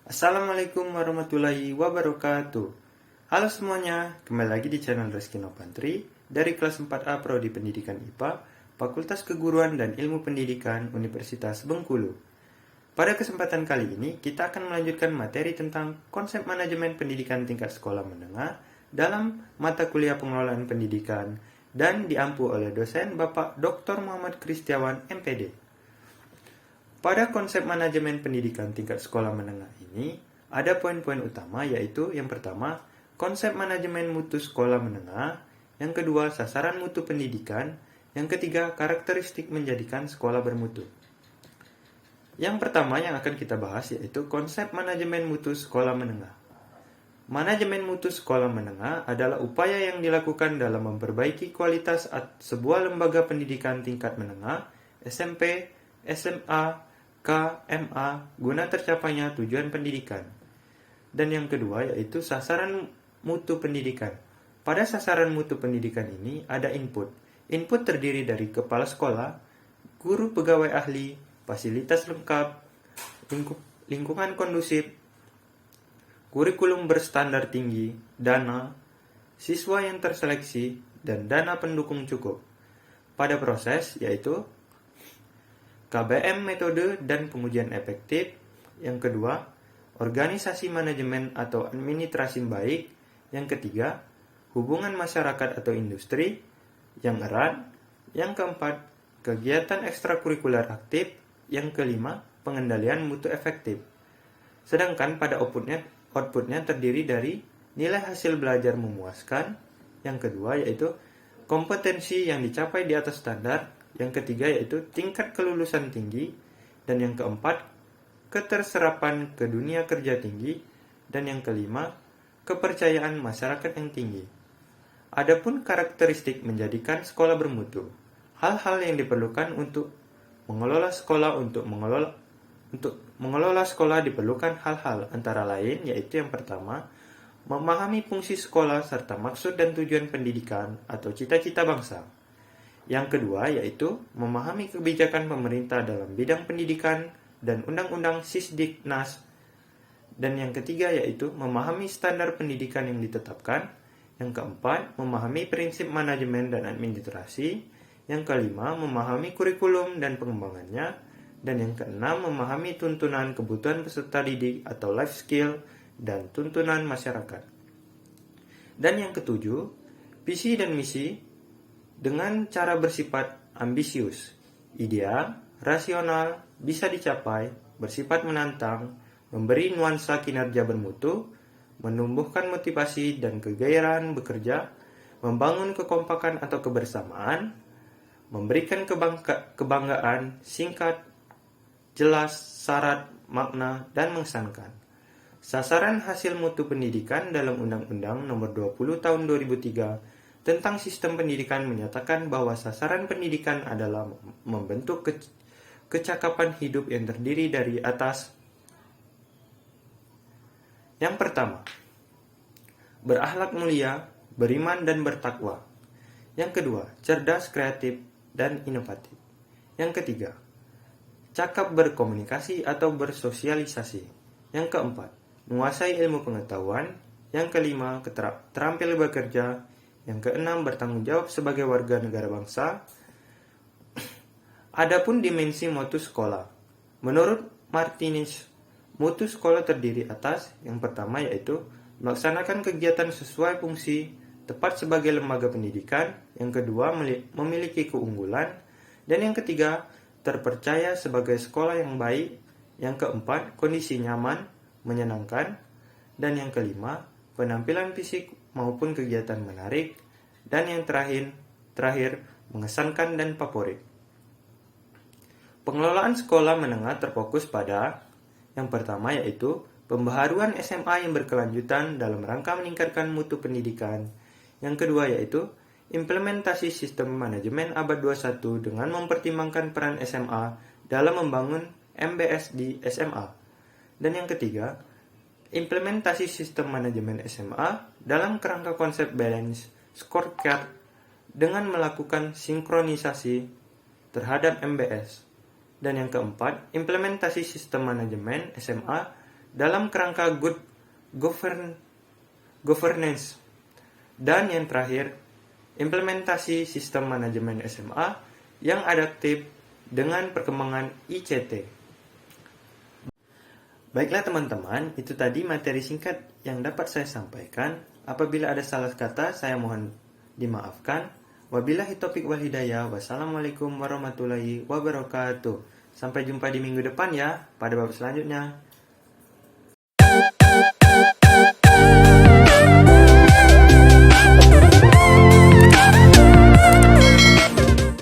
Assalamualaikum warahmatullahi wabarakatuh. Halo semuanya, kembali lagi di channel Reski Nopantri dari kelas 4A Prodi Pendidikan IPA, Fakultas Keguruan dan Ilmu Pendidikan Universitas Bengkulu. Pada kesempatan kali ini, kita akan melanjutkan materi tentang konsep manajemen pendidikan tingkat sekolah menengah dalam mata kuliah pengelolaan pendidikan dan diampu oleh dosen Bapak Dr. Muhammad Kristiawan, MPD. Pada konsep manajemen pendidikan tingkat sekolah menengah ini, ada poin-poin utama yaitu yang pertama, konsep manajemen mutu sekolah menengah, yang kedua, sasaran mutu pendidikan, yang ketiga, karakteristik menjadikan sekolah bermutu. Yang pertama yang akan kita bahas yaitu konsep manajemen mutu sekolah menengah. Manajemen mutu sekolah menengah adalah upaya yang dilakukan dalam memperbaiki kualitas sebuah lembaga pendidikan tingkat menengah, SMP, SMA, KMA guna tercapainya tujuan pendidikan. Dan yang kedua yaitu sasaran mutu pendidikan. Pada sasaran mutu pendidikan ini ada input. Input terdiri dari kepala sekolah, guru pegawai ahli, fasilitas lengkap, lingkungan kondusif, kurikulum berstandar tinggi, dana, siswa yang terseleksi, dan dana pendukung cukup. Pada proses yaitu KBM metode dan pengujian efektif. Yang kedua, organisasi manajemen atau administrasi baik. Yang ketiga, hubungan masyarakat atau industri yang erat. Yang keempat, kegiatan ekstrakurikuler aktif. Yang kelima, pengendalian mutu efektif. Sedangkan pada outputnya terdiri dari nilai hasil belajar memuaskan. Yang kedua yaitu kompetensi yang dicapai di atas standar. Yang ketiga yaitu tingkat kelulusan tinggi, dan yang keempat keterserapan ke dunia kerja tinggi, dan yang kelima kepercayaan masyarakat yang tinggi. Adapun karakteristik menjadikan sekolah bermutu, hal-hal yang diperlukan untuk mengelola sekolah diperlukan hal-hal antara lain yaitu yang pertama, memahami fungsi sekolah serta maksud dan tujuan pendidikan atau cita-cita bangsa. Yang kedua yaitu memahami kebijakan pemerintah dalam bidang pendidikan dan Undang-Undang Sisdiknas. Dan yang ketiga yaitu memahami standar pendidikan yang ditetapkan. Yang keempat, memahami prinsip manajemen dan administrasi. Yang kelima, memahami kurikulum dan pengembangannya. Dan yang keenam, memahami tuntunan kebutuhan peserta didik atau life skill dan tuntunan masyarakat. Dan yang ketujuh, visi dan misi dengan cara bersifat ambisius, ideal, rasional, bisa dicapai, bersifat menantang, memberi nuansa kinerja bermutu, menumbuhkan motivasi dan kegairahan bekerja, membangun kekompakan atau kebersamaan, memberikan kebanggaan, singkat, jelas, syarat, makna, dan mengesankan. Sasaran hasil mutu pendidikan dalam Undang-Undang Nomor 20 Tahun 2003 tentang sistem pendidikan menyatakan bahwa sasaran pendidikan adalah membentuk kecakapan hidup yang terdiri dari atas. Yang pertama, berakhlak mulia, beriman dan bertakwa. Yang kedua, cerdas, kreatif, dan inovatif. Yang ketiga, cakap berkomunikasi atau bersosialisasi. Yang keempat, menguasai ilmu pengetahuan. Yang kelima, terampil bekerja. Yang keenam, bertanggung jawab sebagai warga negara bangsa. Adapun dimensi mutu sekolah. Menurut Martinez, mutu sekolah terdiri atas yang pertama yaitu melaksanakan kegiatan sesuai fungsi, tepat sebagai lembaga pendidikan. Yang kedua, memiliki keunggulan. Dan yang ketiga, terpercaya sebagai sekolah yang baik. Yang keempat, kondisi nyaman, menyenangkan. Dan yang kelima, penampilan fisik maupun kegiatan menarik. Dan yang terakhir mengesankan dan favorit. Pengelolaan sekolah menengah terfokus pada yang pertama yaitu pembaharuan SMA yang berkelanjutan dalam rangka meningkatkan mutu pendidikan. Yang kedua yaitu implementasi sistem manajemen abad 21 dengan mempertimbangkan peran SMA dalam membangun MBS di SMA. Dan yang ketiga, implementasi sistem manajemen SMA dalam kerangka konsep balance scorecard dengan melakukan sinkronisasi terhadap MBS. Dan yang keempat, implementasi sistem manajemen SMA dalam kerangka good governance. Dan yang terakhir, implementasi sistem manajemen SMA yang adaptif dengan perkembangan ICT. Baiklah teman-teman, itu tadi materi singkat yang dapat saya sampaikan. Apabila ada salah kata, saya mohon dimaafkan. Wabillahi taufiq wal hidayah. Wassalamualaikum warahmatullahi wabarakatuh. Sampai jumpa di minggu depan ya, pada bab selanjutnya.